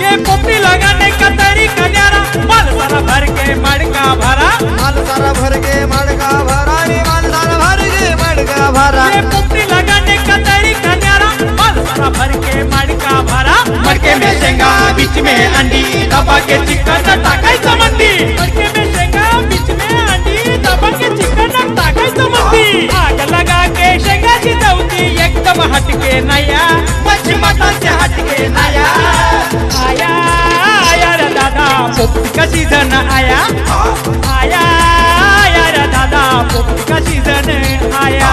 ये पोपटी लगाने का तरीका न्यारा, माल सारा भर के मटका भरा, माल सारा भर के मटका भरा रे, माल सारा भर के मटका भरा। ये पोपटी लगाने का तरीका न्यारा, माल सारा भर के मटका भरा। मटके में शेंगा बीच में अंडी, दबा के चिकन टाकायचं मंदी। मटके में शेंगा बीच में अंडी, दबा के चिकन टाकायचं मंदी। आग लगा के शेंगा शिजवती, एकदम हटके नया, मच्छी मटाचे हटके नया। आया आया रे दादा पोपटी का सीजन आया, आया आया रे दादा पोपटी का सीजन आया।